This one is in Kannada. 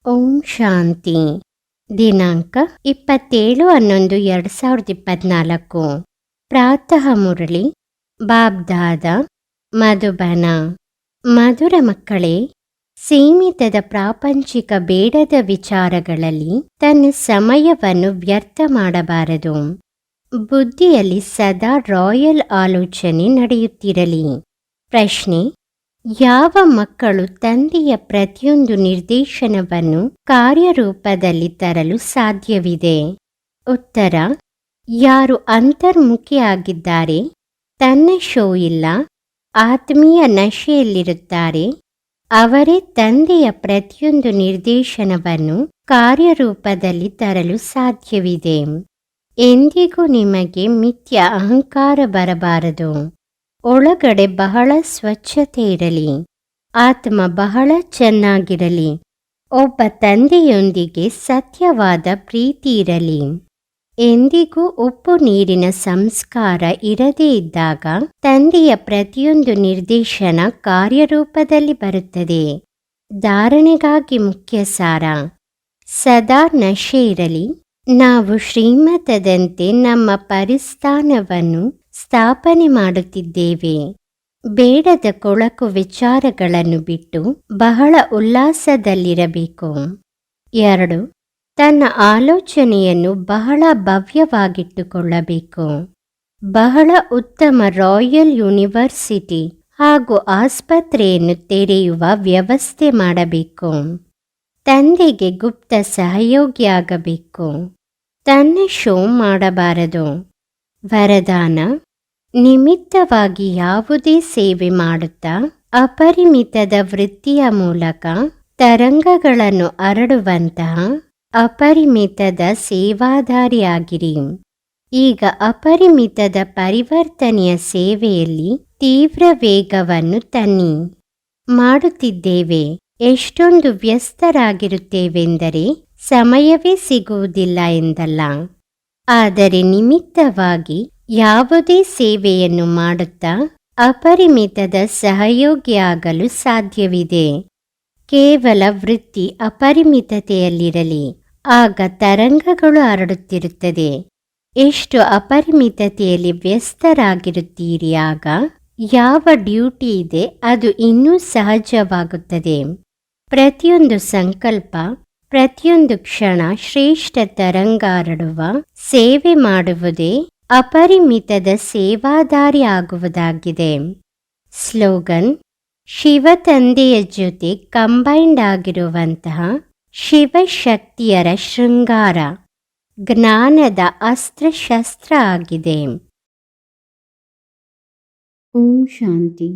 ಓಂ ಶಾಂತಿ. ದಿನಾಂಕ 27/11/2024. ಪ್ರಾತಃ ಮುರಳಿ ಬಾಬ್ದಾದ ಮಧುಬನ. ಮಧುರ ಮಕ್ಕಳೇ, ಸೀಮಿತದ ಪ್ರಾಪಂಚಿಕ ಬೇಡದ ವಿಚಾರಗಳಲ್ಲಿ ತನ್ನ ಸಮಯವನ್ನು ವ್ಯರ್ಥ ಮಾಡಬಾರದು. ಬುದ್ಧಿಯಲ್ಲಿ ಸದಾ ರಾಯಲ್ ಆಲೋಚನೆ ನಡೆಯುತ್ತಿರಲಿ. ಪ್ರಶ್ನೆ: ಯಾವ ಮಕ್ಕಳು ತಂದೆಯ ಪ್ರತಿಯೊಂದು ನಿರ್ದೇಶನವನ್ನು ಕಾರ್ಯರೂಪದಲ್ಲಿ ತರಲು ಸಾಧ್ಯವಿದೆ? ಉತ್ತರ: ಯಾರು ಅಂತರ್ಮುಖಿಯಾಗಿದ್ದಾರೆ, ತನ್ನ ಶೋ ಇಲ್ಲ, ಆತ್ಮೀಯ ನಶೆಯಲ್ಲಿರುತ್ತಾರೆ, ಅವರೇ ತಂದೆಯ ಪ್ರತಿಯೊಂದು ನಿರ್ದೇಶನವನ್ನು ಕಾರ್ಯರೂಪದಲ್ಲಿ ತರಲು ಸಾಧ್ಯವಿದೆ. ಎಂದಿಗೂ ನಿಮಗೆ ಮಿಥ್ಯ ಅಹಂಕಾರ ಬರಬಾರದು. ಒಳಗಡೆ ಬಹಳ ಸ್ವಚ್ಛತೆ ಇರಲಿ, ಆತ್ಮ ಬಹಳ ಚೆನ್ನಾಗಿರಲಿ. ಒಬ್ಬ ತಂದೆಯೊಂದಿಗೆ ಸತ್ಯವಾದ ಪ್ರೀತಿ ಇರಲಿ. ಎಂದಿಗೂ ಉಪ್ಪು ನೀರಿನ ಸಂಸ್ಕಾರ ಇರದೇ ಇದ್ದಾಗ ತಂದೆಯ ಪ್ರತಿಯೊಂದು ನಿರ್ದೇಶನ ಕಾರ್ಯರೂಪದಲ್ಲಿ ಬರುತ್ತದೆ. ಧಾರಣೆಗಾಗಿ ಮುಖ್ಯ ಸಾರ: ಸದಾ ನಶೆ ಇರಲಿ. ನಾವು ಶ್ರೀಮತದಂತೆ ನಮ್ಮ ಪರಿಸ್ಥಾನವನ್ನು ಸ್ಥಾಪನೆ ಮಾಡುತ್ತಿದ್ದೇವೆ. ಬೇಡದ ಕೊಳಕು ವಿಚಾರಗಳನ್ನು ಬಿಟ್ಟು ಬಹಳ ಉಲ್ಲಾಸದಲ್ಲಿರಬೇಕು. 2. ತನ್ನ ಆಲೋಚನೆಯನ್ನು ಬಹಳ ಭವ್ಯವಾಗಿಟ್ಟುಕೊಳ್ಳಬೇಕು. ಬಹಳ ಉತ್ತಮ ರಾಯಲ್ ಯೂನಿವರ್ಸಿಟಿ ಹಾಗೂ ಆಸ್ಪತ್ರೆಯನ್ನು ತೆರೆಯುವ ವ್ಯವಸ್ಥೆ ಮಾಡಬೇಕು. ತಂದೆಗೆ ಗುಪ್ತ ಸಹಯೋಗಿಯಾಗಬೇಕು. ತನ್ನ ಶೋ ಮಾಡಬಾರದು. ವರದಾನ: ನಿಮಿತ್ತವಾಗಿ ಯಾವುದೇ ಸೇವೆ ಮಾಡುತ್ತಾ ಅಪರಿಮಿತದ ವೃತ್ತಿಯ ಮೂಲಕ ತರಂಗಗಳನ್ನು ಹರಡುವಂತಹ ಅಪರಿಮಿತದ ಸೇವಾದಾರಿಯಾಗಿರಿ. ಈಗ ಅಪರಿಮಿತದ ಪರಿವರ್ತನೆಯ ಸೇವೆಯಲ್ಲಿ ತೀವ್ರ ವೇಗವನ್ನು ತನ್ನಿ. ಮಾಡುತ್ತಿದ್ದೇವೆ. ಎಷ್ಟೊಂದು ವ್ಯಸ್ತರಾಗಿರುತ್ತೇವೆಂದರೆ ಸಮಯವೇ ಸಿಗುವುದಿಲ್ಲ ಎಂದಲ್ಲ, ಆದರೆ ನಿಮಿತ್ತವಾಗಿ ಯಾವುದೇ ಸೇವೆಯನ್ನು ಮಾಡುತ್ತಾ ಅಪರಿಮಿತದ ಸಹಯೋಗಿಯಾಗಲು ಸಾಧ್ಯವಿದೆ. ಕೇವಲ ವೃತ್ತಿ ಅಪರಿಮಿತತೆಯಲ್ಲಿರಲಿ, ಆಗ ತರಂಗಗಳು ಹರಡುತ್ತಿರುತ್ತದೆ. ಎಷ್ಟು ಅಪರಿಮಿತತೆಯಲ್ಲಿ ವ್ಯಸ್ತರಾಗಿರುತ್ತೀರಿ, ಆಗ ಯಾವ ಡ್ಯೂಟಿ ಇದೆ ಅದು ಇನ್ನೂ ಸಹಜವಾಗುತ್ತದೆ. ಪ್ರತಿಯೊಂದು ಸಂಕಲ್ಪ, ಪ್ರತಿಯೊಂದು ಕ್ಷಣ ಶ್ರೇಷ್ಠ ತರಂಗ ಹರಡುವ ಸೇವೆ ಮಾಡುವುದೇ ಅಪರಿಮಿತದ ಸೇವಾದಾರಿ ಆಗುವುದಾಗಿದೆ. ಸ್ಲೋಗನ್: ಶಿವ ತಂದೆಯ ಜೊತೆ ಕಂಬೈಂಡ್ ಆಗಿರುವಂತಹ ಶಿವಶಕ್ತಿಯರ ಶೃಂಗಾರ ಜ್ಞಾನದ ಅಸ್ತ್ರಶಸ್ತ್ರ ಆಗಿದೆ. ಓಂ ಶಾಂತಿ.